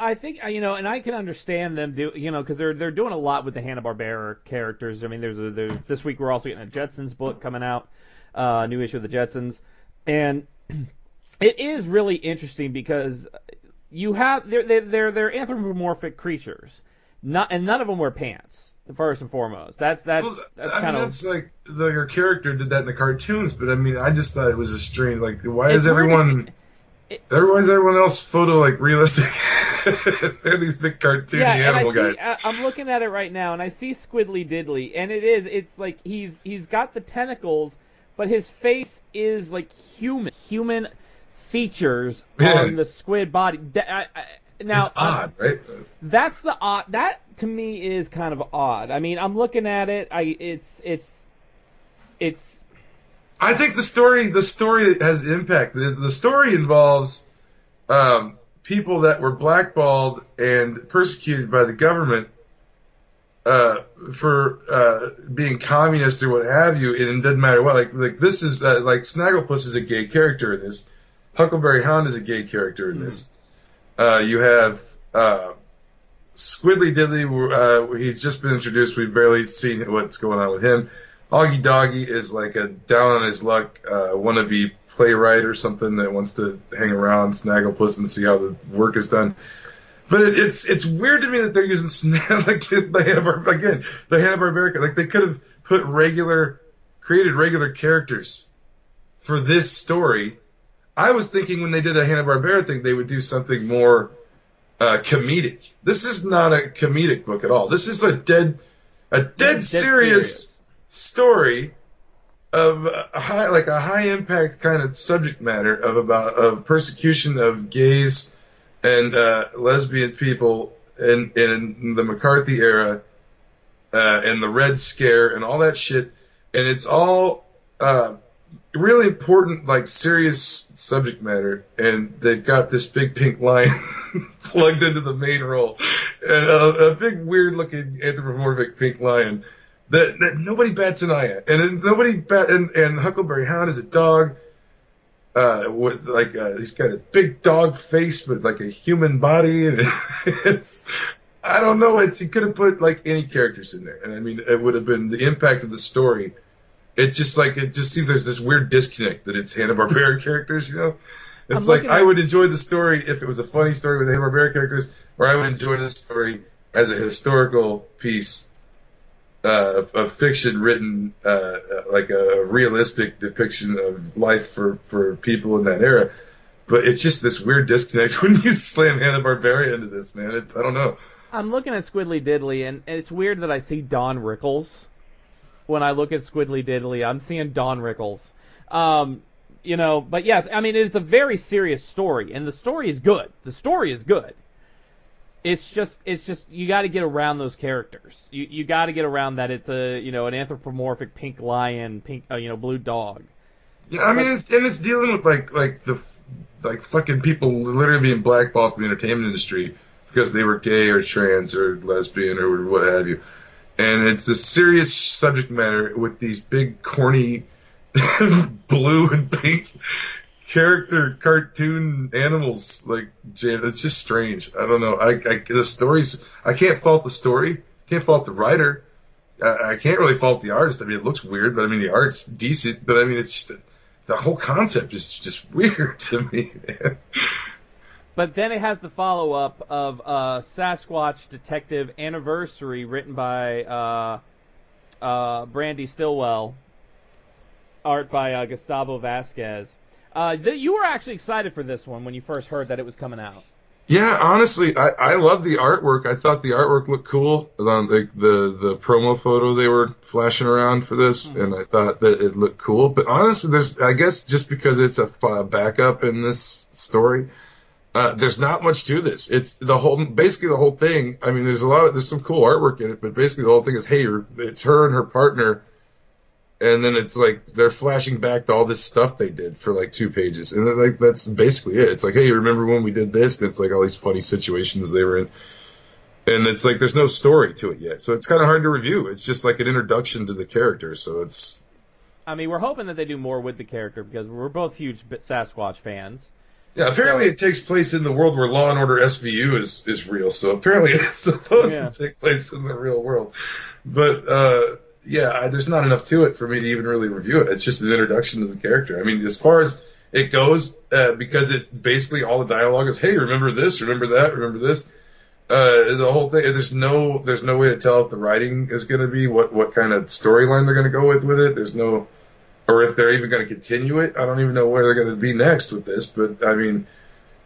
I think and I can understand them because they're doing a lot with the Hanna-Barbera characters. I mean, there's this week we're also getting a Jetsons book coming out, new issue of the Jetsons, and it is really interesting because you have they're anthropomorphic creatures, and none of them wear pants. First and foremost, that's kind of that's like your character did that in the cartoons, but I mean, I just thought it was a strange. Like, why is everyone else photo like realistic? They're these big cartoony animal guys. I'm looking at it right now, and I see Squiddly Diddly, and it's like he's got the tentacles, but his face is like human features on the squid body. Now, it's odd, right? That's the odd. That to me is kind of odd. I mean, I'm looking at it. It's. I think the story has impact. The story involves people that were blackballed and persecuted by the government for being communist or what have you, and it doesn't matter what. Like this is like Snagglepuss is a gay character in this. Huckleberry Hound is a gay character in this. You have Squiddly Diddly. He's just been introduced. We've barely seen what's going on with him. Augie Doggy is like a down on his luck wannabe playwright or something that wants to hang around Snagglepuss and see how the work is done. But it's weird to me that they're using like the Hanna-Barbera. Like they could have created regular characters for this story. I was thinking when they did a Hanna-Barbera thing, they would do something more comedic. This is not a comedic book at all. This is a dead serious story of a high impact kind of subject matter of persecution of gays and lesbian people in the McCarthy era and the Red Scare and all that shit. And it's all really important, like serious subject matter, and they've got this big pink lion plugged into the main role, and a big weird looking anthropomorphic pink lion that nobody bats an eye at, and and Huckleberry Hound is a dog with like he's got a big dog face but like a human body, and it's I don't know, you could have put like any characters in there, and I mean it would have been the impact of the story. It just seems there's this weird disconnect that it's Hanna-Barbera characters, you know? It's like I would enjoy the story if it was a funny story with Hanna-Barbera characters, or I would enjoy the story as a historical piece of fiction written like a realistic depiction of life for people in that era. But it's just this weird disconnect when you slam Hanna-Barbera into this, man. I don't know. I'm looking at Squiddly Diddly, and it's weird that I see Don Rickles. When I look at Squiddly Diddly, I'm seeing Don Rickles. But yes, I mean, it's a very serious story, and the story is good. It's just you got to get around those characters. You got to get around that it's an anthropomorphic pink lion, blue dog. Yeah, I mean, it's dealing with like fucking people literally being blackballed from the entertainment industry because they were gay or trans or lesbian or what have you. And it's a serious subject matter with these big, corny, blue and pink character cartoon animals. Like, it's just strange. I don't know. The stories, I can't fault the story. Can't fault the writer. I can't really fault the artist. I mean, it looks weird, but I mean, the art's decent. But I mean, it's just, the whole concept is just weird to me, man. But then it has the follow-up of Sasquatch Detective Anniversary, written by Brandy Stillwell, art by Gustavo Vasquez. You were actually excited for this one when you first heard that it was coming out. Yeah, honestly, I love the artwork. I thought the artwork looked cool on the promo photo they were flashing around for this, and I thought that it looked cool. But honestly, I guess just because it's a backup in this story, there's not much to this. It's basically the whole thing. I mean, there's some cool artwork in it, but basically the whole thing is, hey, it's her and her partner. And then it's like they're flashing back to all this stuff they did for like 2 pages. And like that's basically it. It's like, hey, remember when we did this? And it's like all these funny situations they were in. And it's like there's no story to it yet. So it's kind of hard to review. It's just like an introduction to the character. So it's... I mean, we're hoping that they do more with the character because we're both huge Sasquatch fans. Yeah, apparently it takes place in the world where Law and Order SVU is real. So apparently it's supposed to take place in the real world. But there's not enough to it for me to even really review it. It's just an introduction to the character. I mean, as far as it goes, because it basically all the dialogue is, hey, remember this, remember that, remember this. The whole thing. There's no way to tell if the writing is going to be what kind of storyline they're going to go with it. There's no, or if they're even going to continue it. I don't even know where they're going to be next with this. But I mean,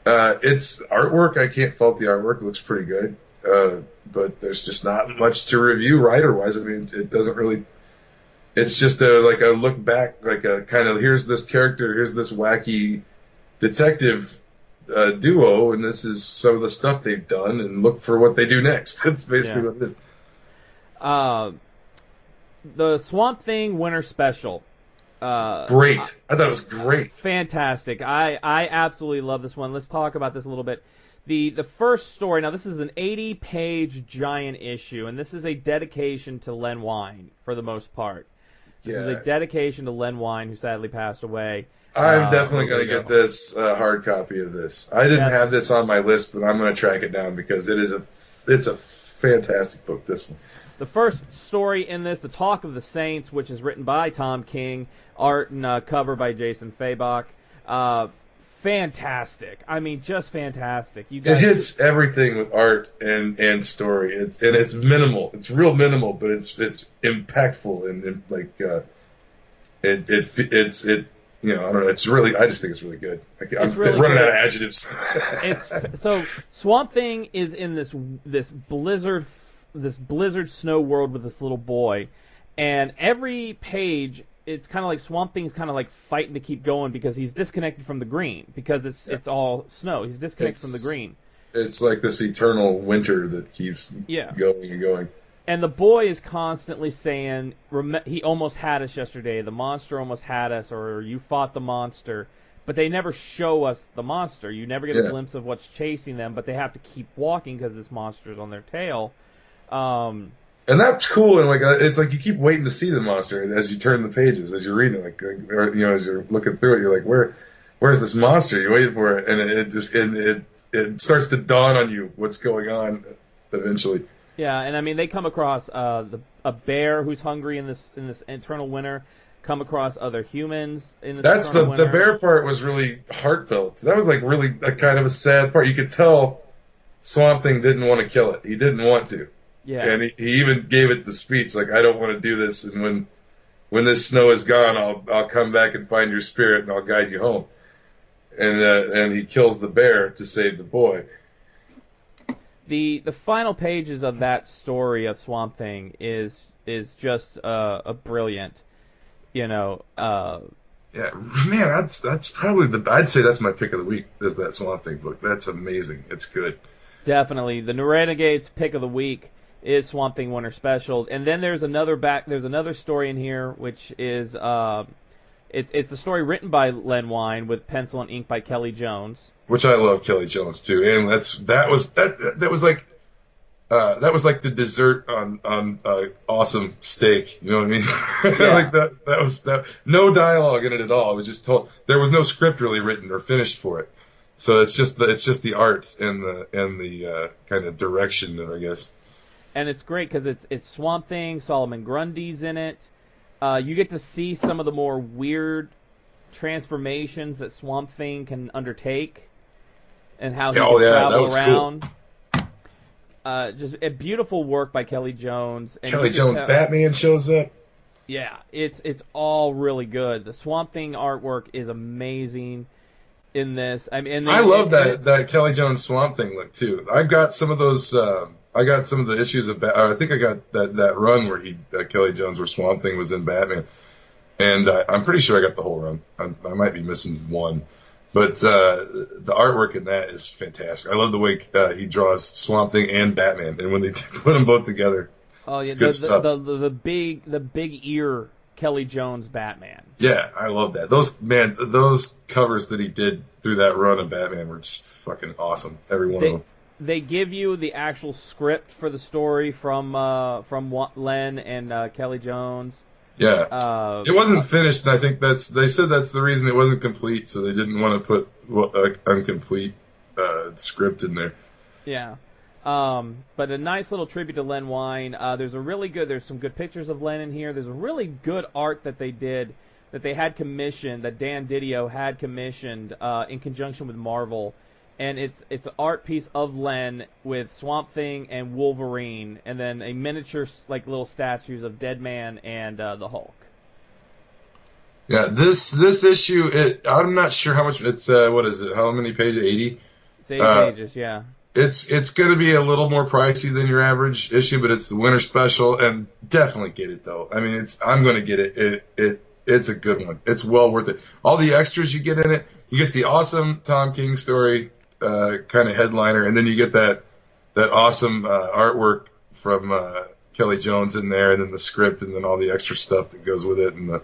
it's artwork. I can't fault the artwork. It looks pretty good. But there's just not much to review writer-wise. I mean, it doesn't really. It's just like a look back, like a kind of here's this character, here's this wacky detective duo, and this is some of the stuff they've done, and look for what they do next. That's basically what it is. The Swamp Thing Winter Special. Great. I thought it was great. Fantastic. I absolutely love this one. Let's talk about this a little bit. The first story, now this is an 80-page giant issue, and this is a dedication to Len Wein, for the most part. This is a dedication to Len Wein, who sadly passed away. I'm definitely going to get this hard copy of this. I didn't have this on my list, but I'm going to track it down because it's a fantastic book, this one. The first story in this, The Talk of the Saints, which is written by Tom King, art and cover by Jason Fabok. Fantastic. I mean, just fantastic. You guys... It hits everything with art and story. It's minimal. It's real minimal, but it's impactful and like it's you know, I don't know. It's really. I just think it's really good. I'm really running out of adjectives. So Swamp Thing is in this blizzard snow world with this little boy, and every page it's kind of like Swamp Thing's kind of like fighting to keep going because he's disconnected from the green because it's all snow. He's disconnected from the green. It's like this eternal winter that keeps going and going. And the boy is constantly saying, he almost had us yesterday, the monster almost had us, or you fought the monster. But they never show us the monster. You never get a glimpse of what's chasing them, but they have to keep walking because this monster's on their tail. And that's cool, and like it's like you keep waiting to see the monster as you turn the pages, as you're reading it, or, you know, as you're looking through it, you're like, where's this monster? You're waiting for it, and it starts to dawn on you what's going on eventually. Yeah, and I mean they come across a bear who's hungry in this eternal winter. Come across other humans in this. That's the bear part was really heartfelt. That was like really a kind of a sad part. You could tell Swamp Thing didn't want to kill it. He didn't want to. Yeah. And he even gave it the speech like, I don't want to do this, and when this snow is gone, I'll come back and find your spirit and I'll guide you home. And he kills the bear to save the boy. The final pages of that story of Swamp Thing is just a brilliant, you know. Yeah, man, that's probably I'd say that's my pick of the week. Is that Swamp Thing book? That's amazing. It's good. Definitely, the Renegades pick of the week is Swamp Thing Winter Special, and then there's another story in here which is it's the story written by Len Wein with pencil and ink by Kelly Jones. Which I love Kelly Jones too, and that was like the dessert on awesome steak. You know what I mean? Yeah. Like that was no dialogue in it at all. It was just told. There was no script really written or finished for it. So it's just the art and the kind of direction, I guess. And it's great because it's Swamp Thing. Solomon Grundy's in it. You get to see some of the more weird transformations that Swamp Thing can undertake, and how he can travel around. Cool. Just a beautiful work by Kelly Jones. And Kelly Jones Batman shows up. Yeah, it's all really good. The Swamp Thing artwork is amazing in this. I mean, I love that Kelly Jones Swamp Thing look too. I've got some of those. I got some of the issues of I think I got that run where Kelly Jones where Swamp Thing was in Batman, and I'm pretty sure I got the whole run. I might be missing one, but the artwork in that is fantastic. I love the way he draws Swamp Thing and Batman, and when they put them both together, oh yeah, the big ear Kelly Jones Batman. Yeah, I love that. Those covers that he did through that run of Batman were just fucking awesome. Every one of them. They give you the actual script for the story from Len and Kelly Jones. Yeah. Uh, It wasn't finished, and I think they said that's the reason it wasn't complete, so they didn't want to put incomplete script in there. yeah. But a nice little tribute to Len Wein. There's some good pictures of Len in here. There's a really good art that they did, that they had commissioned, that Dan Didio had commissioned in conjunction with Marvel. And it's an art piece of Len with Swamp Thing and Wolverine, and then a miniature, like, little statues of Deadman and the Hulk. Yeah, this issue, I'm not sure how much it's. What is it? How many pages? 80. It's 80 pages, yeah. It's going to be a little more pricey than your average issue, but it's the winter special, and definitely get it though. I mean, I'm going to get it. It's a good one. It's well worth it. All the extras you get in it, you get the awesome Tom King story, kind of headliner, and then you get that awesome artwork from Kelly Jones in there, and then the script, and then all the extra stuff that goes with it, and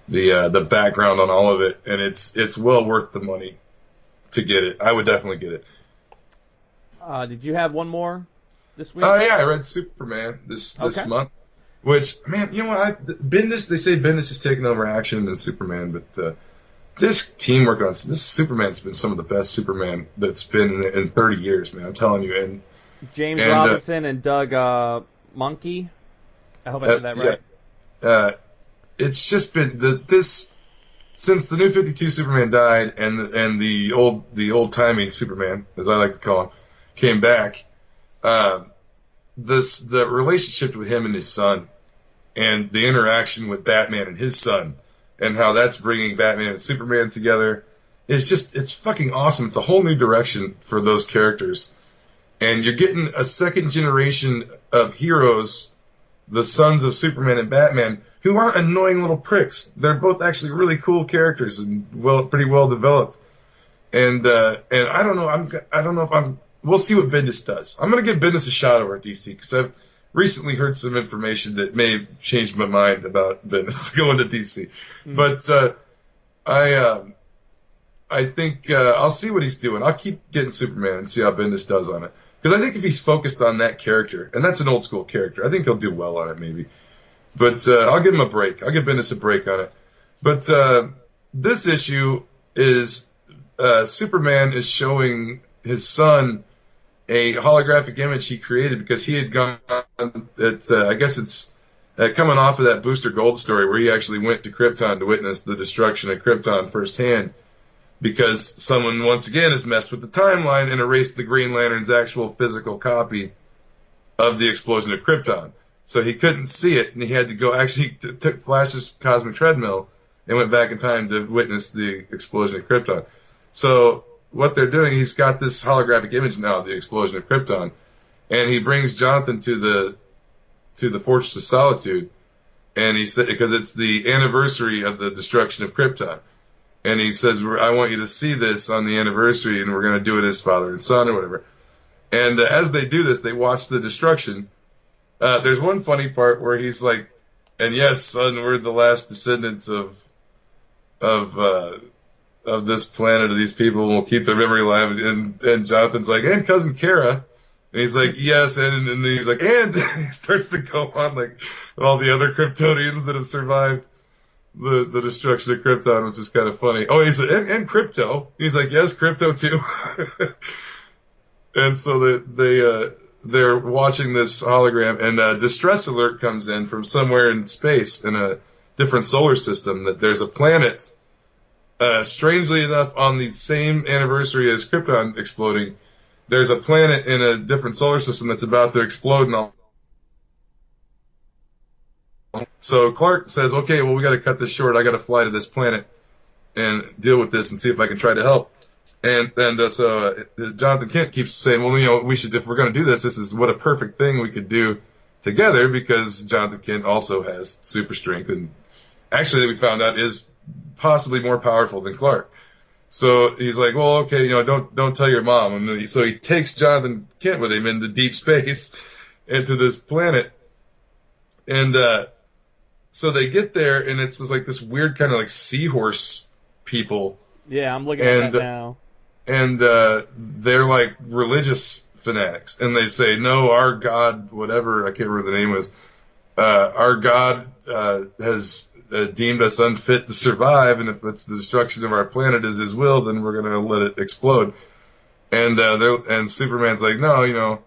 the background on all of it, and it's well worth the money to get it. I would definitely get it. Did you have one more this week? Yeah, I read Superman this month. Which, man, you know what? They say Bendis is taking over action in Superman, but this team working on this Superman's been some of the best Superman that's been in 30 years, man. I'm telling you. And James Robinson and Doug Monkey. I hope I said that right. Yeah. It's just been since the New 52 Superman died and the old timey Superman, as I like to call him, came back. The relationship with him and his son, and the interaction with Batman and his son, and how that's bringing Batman and Superman together, it's fucking awesome. It's a whole new direction for those characters, and you're getting a second generation of heroes, the sons of Superman and Batman, who aren't annoying little pricks. They're both actually really cool characters and pretty well developed. And I don't know. We'll see what Bendis does. I'm going to give Bendis a shot over at DC, because I've recently heard some information that may have changed my mind about Bendis going to DC. Mm-hmm. But I think I'll see what he's doing. I'll keep getting Superman and see how Bendis does on it. Because I think if he's focused on that character, and that's an old school character, I think he'll do well on it maybe. But I'll give him a break. I'll give Bendis a break on it. But this issue is Superman is showing his son a holographic image he created, because he had gone I guess it's coming off of that Booster Gold story where he actually went to Krypton to witness the destruction of Krypton firsthand, because someone once again has messed with the timeline and erased the Green Lantern's actual physical copy of the explosion of Krypton. So he couldn't see it, and he had to go took Flash's cosmic treadmill and went back in time to witness the explosion of Krypton. So what they're doing, he's got this holographic image now of the explosion of Krypton, and he brings Jonathan to the Fortress of Solitude, and he said, because it's the anniversary of the destruction of Krypton, and he says, I want you to see this on the anniversary, and we're going to do it as father and son or whatever. And as they do this, they watch the destruction. There's one funny part where he's like, and yes, son, we're the last descendants of this planet, of these people, and we'll keep their memory alive. And Jonathan's like, and cousin Kara. And he's like, yes, and then he's like, and he starts to go on like all the other Kryptonians that have survived the destruction of Krypton, which is kind of funny. Oh, he's like, and Crypto. He's like, yes, Crypto too. And so they're watching this hologram, and a distress alert comes in from somewhere in space in a different solar system that there's a planet, strangely enough, on the same anniversary as Krypton exploding. There's a planet in a different solar system that's about to explode and all. So Clark says, okay, well, we got to cut this short. I got to fly to this planet and deal with this and see if I can try to help. And so Jonathan Kent keeps saying, well, we should, if we're going to do this is what a perfect thing we could do together, because Jonathan Kent also has super strength, and actually we found out is possibly more powerful than Clark. So he's like, well, okay, don't tell your mom. And so he takes Jonathan Kent with him into deep space, into this planet. And so they get there, and it's just like this weird kind of like seahorse people. Yeah, I'm looking at that now. And they're like religious fanatics, and they say, no, our God, whatever, I can't remember the name was, our God has deemed us unfit to survive, and if it's the destruction of our planet is his will, then we're going to let it explode. And Superman's like, no,